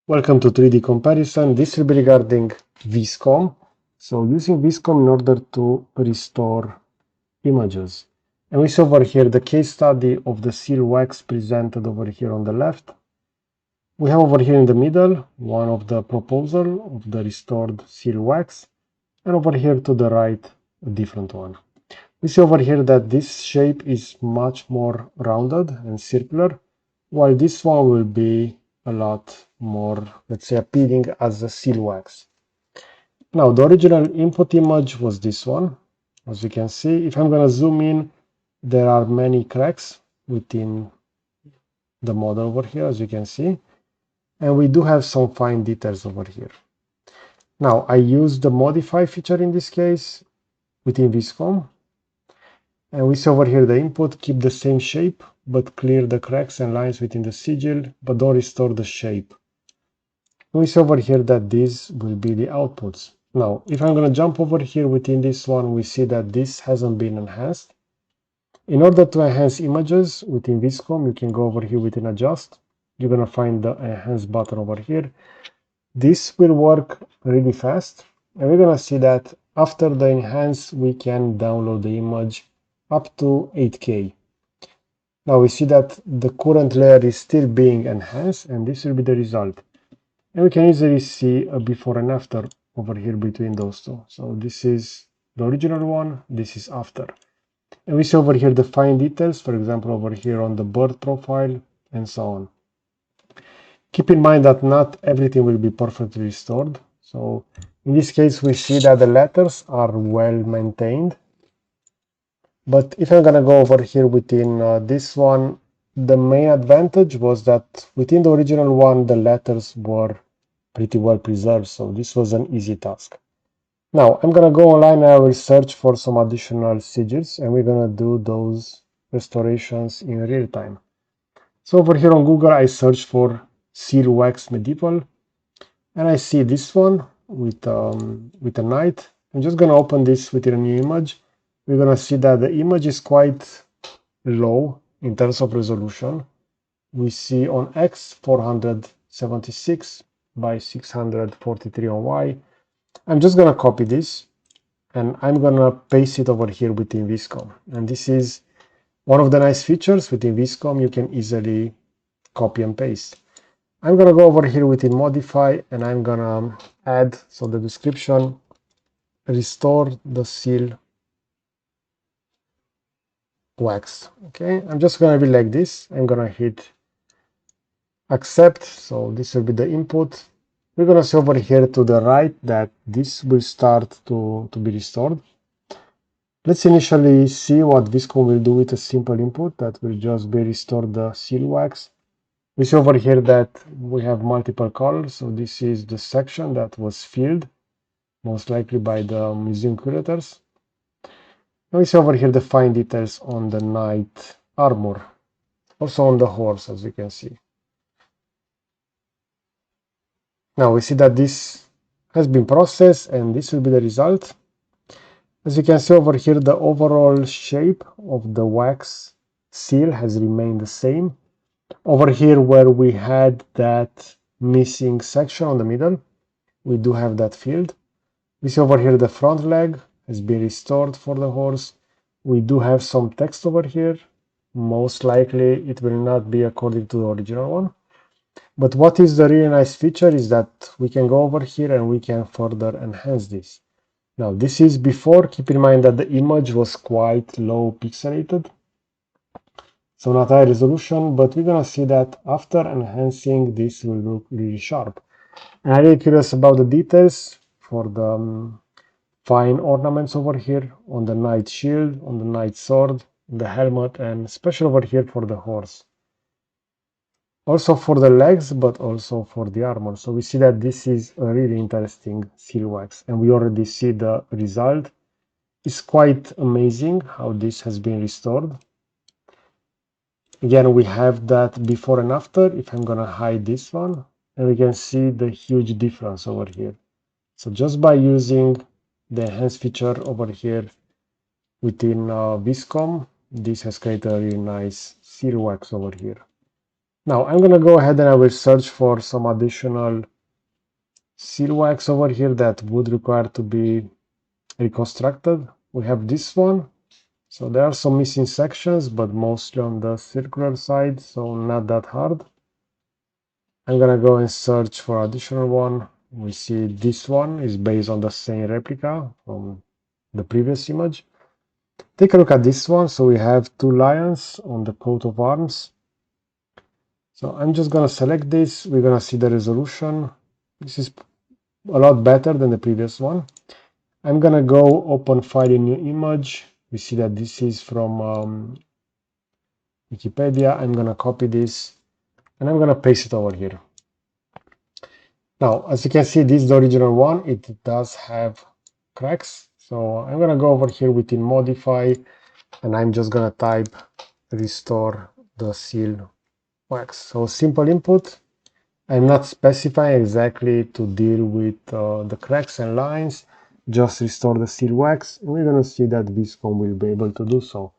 Welcome to 3D comparison. This will be regarding Vizcom. So using Vizcom in order to restore images. And we see over here the case study of the seal wax presented over here on the left. We have over here in the middle one of the proposal of the restored seal wax, and over here to the right a different one. We see over here that this shape is much more rounded and circular, while this one will be a lot more, let's say, appealing as a seal wax. Now, the original input image was this one. As you can see, if I'm going to zoom in, there are many cracks within the model over here, as you can see. And we do have some fine details over here. Now, I use the modify feature in this case within Vizcom. And we see over here the input, keep the same shape, but clear the cracks and lines within the sigil, but don't restore the shape. And we see over here that these will be the outputs. Now, if I'm going to jump over here within this one, we see that this hasn't been enhanced. In order to enhance images within Vizcom, you can go over here within adjust. You're going to find the enhance button over here. This will work really fast. And we're going to see that after the enhance, we can download the image up to 8K. Now we see that the current layer is still being enhanced, and this will be the result. And we can easily see a before and after over here between those two. So this is the original one, this is after. And we see over here the fine details, for example, over here on the bird profile and so on. Keep in mind that not everything will be perfectly restored. So in this case, we see that the letters are well maintained. But if I'm going to go over here within this one, the main advantage was that within the original one, the letters were pretty well preserved. So this was an easy task. Now I'm going to go online and I will search for some additional sigils, and we're going to do those restorations in real time. So over here on Google, I searched for seal wax medieval, and I see this one with a knight. I'm just going to open this within a new image. We're going to see that the image is quite low in terms of resolution. We see on X 476 by 643 on Y. I'm just going to copy this and I'm going to paste it over here within Vizcom. And this is one of the nice features within Vizcom. You can easily copy and paste. I'm going to go over here within modify and I'm going to add, so the description, restore the seal wax. Okay, I'm just going to be like this. I'm going to hit accept. So this will be the input. We're going to see over here to the right that this will start to be restored. Let's initially see what Vizcom will do with a simple input that will just be restore the seal wax. We see over here that we have multiple colors. So this is the section that was filled, most likely by the museum curators. And we see over here the fine details on the knight armor, also on the horse, as you can see. Now we see that this has been processed and this will be the result. As you can see over here, the overall shape of the wax seal has remained the same. Over here where we had that missing section on the middle, we do have that filled. We see over here the front leg has been restored for the horse. We do have some text over here. Most likely it will not be according to the original one. But what is the really nice feature is that we can go over here and we can further enhance this. Now this is before. Keep in mind that the image was quite low pixelated, so not high resolution, but we're gonna see that after enhancing this will look really sharp. And I'm really curious about the details for the fine ornaments over here on the knight shield, on the knight sword, the helmet, and especially over here for the horse. Also for the legs, but also for the armor. So we see that this is a really interesting seal wax, and we already see the result. It's quite amazing how this has been restored. Again, we have that before and after. If I'm gonna hide this one, and we can see the huge difference over here. So just by using the enhance feature over here within Vizcom, this has created a really nice seal wax over here. Now I'm gonna go ahead and I will search for some additional seal wax over here that would require to be reconstructed. We have this one. So there are some missing sections, but mostly on the circular side, so not that hard. I'm gonna go and search for additional one. We see this one is based on the same replica from the previous image. Take a look at this one. So we have two lions on the coat of arms. So I'm just gonna select this. We're gonna see the resolution. This is a lot better than the previous one. I'm gonna go open file in new image. We see that this is from Wikipedia. I'm gonna copy this and I'm gonna paste it over here. Now, as you can see, this is the original one. It does have cracks. So I'm gonna go over here within modify and I'm just gonna type restore the seal wax. So simple input. I'm not specifying exactly to deal with the cracks and lines. Just restore the seal wax and we're gonna see that Vizcom will be able to do so.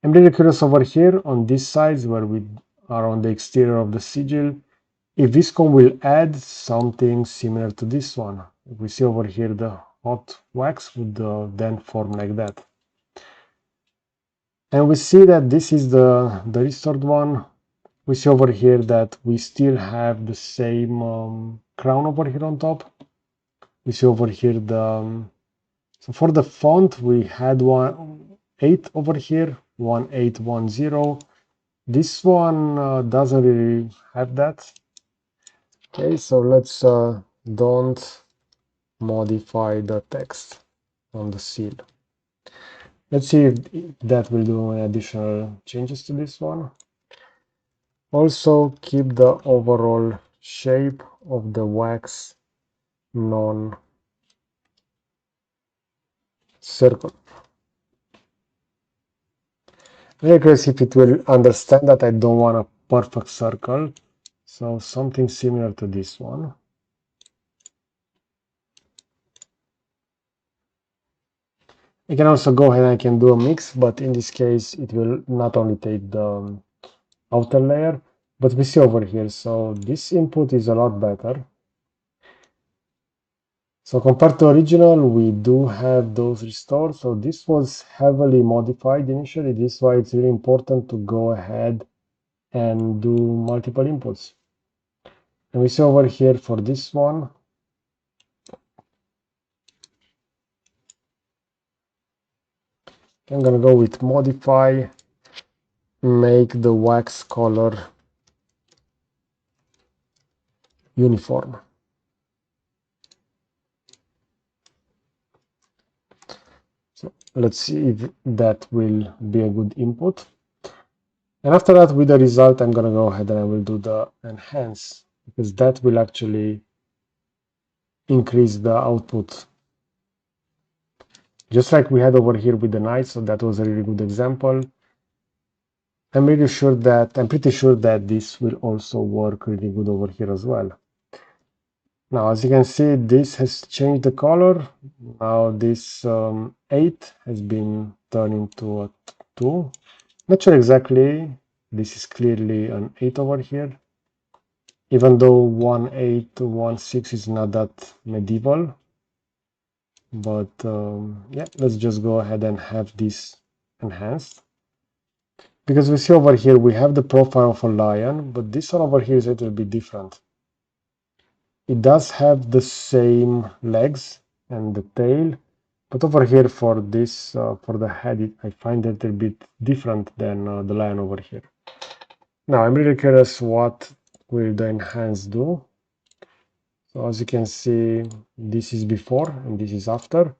I'm really curious over here on this side where we are on the exterior of the sigil, if Vizcom will add something similar to this one. We see over here the hot wax would then form like that. And we see that this is the restored one. We see over here that we still have the same crown over here on top. We see over here so for the font we had 1.8 over here, 1.810. This one doesn't really have that. Okay, so let's don't modify the text on the seal. Let's see if that will do any additional changes to this one. Also keep the overall shape of the wax non-circle. Very curious if it will understand that I don't want a perfect circle. So something similar to this one. I can also go ahead and I can do a mix, but in this case it will not only take the outer layer, but we see over here. So this input is a lot better. So compared to original, we do have those restored. So this was heavily modified initially. This is why it's really important to go ahead and do multiple inputs. And we see over here for this one, I'm gonna go with modify, make the wax color uniform. So let's see if that will be a good input. And after that, with the result, I'm gonna go ahead and I will do the enhance, because that will actually increase the output. Just like we had over here with the knight, so that was a really good example. I'm pretty sure that this will also work really good over here as well. Now, as you can see, this has changed the color. Now this 8 has been turned into a 2. Not sure exactly. This is clearly an 8 over here. Even though 1.816 is not that medieval. But yeah, let's just go ahead and have this enhanced. Because we see over here, we have the profile of a lion, but this one over here is a little bit different. It does have the same legs and the tail, but over here for this, for the head, I find it a little bit different than the lion over here. Now, I'm really curious what will the enhance do. So as you can see, this is before and this is after.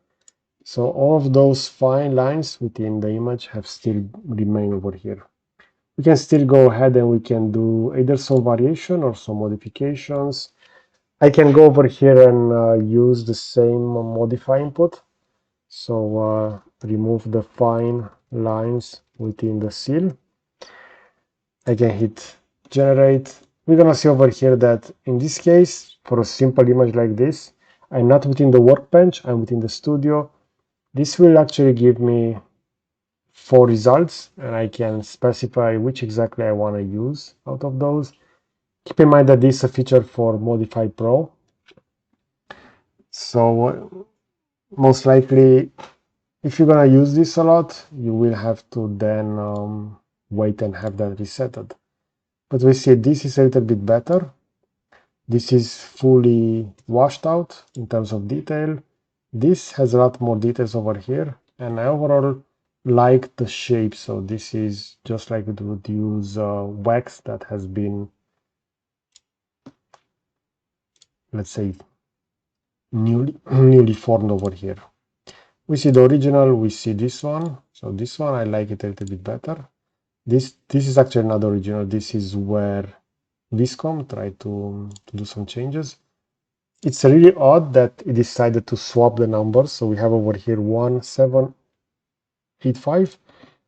So all of those fine lines within the image have still remained over here. We can still go ahead and we can do either some variation or some modifications. I can go over here and use the same modify input. So remove the fine lines within the seal. I can hit generate. We're gonna see over here that in this case, for a simple image like this, I'm not within the workbench, I'm within the studio. This will actually give me 4 results, and I can specify which exactly I want to use out of those. Keep in mind that this is a feature for Modify Pro. So most likely, if you're gonna use this a lot, you will have to then wait and have that resetted. But we see this is a little bit better. This is fully washed out in terms of detail. This has a lot more details over here, and I overall like the shape. So this is just like we would use wax that has been, let's say, newly formed over here. We see the original, we see this one. So this one, I like it a little bit better. This is actually not the original. This is where Vizcom tried to do some changes. It's really odd that it decided to swap the numbers. So we have over here 1785,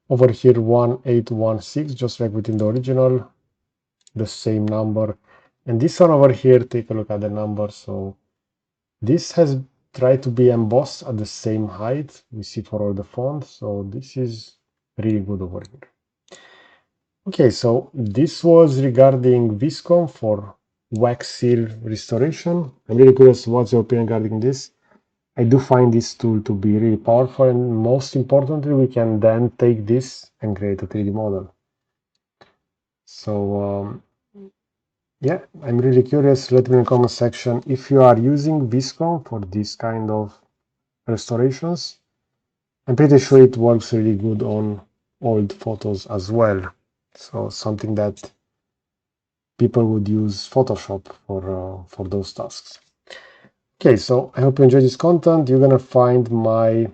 over here 1816, just like within the original, the same number. And this one over here, take a look at the number. So this has tried to be embossed at the same height we see for all the fonts. So this is really good over here. Okay, so this was regarding Vizcom for wax seal restoration. I'm really curious what's your opinion regarding this. I do find this tool to be really powerful, and most importantly, we can then take this and create a 3D model. So yeah, I'm really curious. Let me in the comment section if you are using Vizcom for this kind of restorations. I'm pretty sure it works really good on old photos as well. So something that people would use Photoshop for those tasks. Okay, so I hope you enjoyed this content. You're gonna find my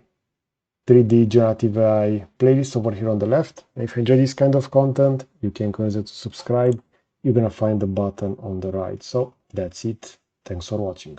3D generative AI playlist over here on the left. If you enjoy this kind of content, you can consider to subscribe. You're gonna find the button on the right. So that's it. Thanks for watching.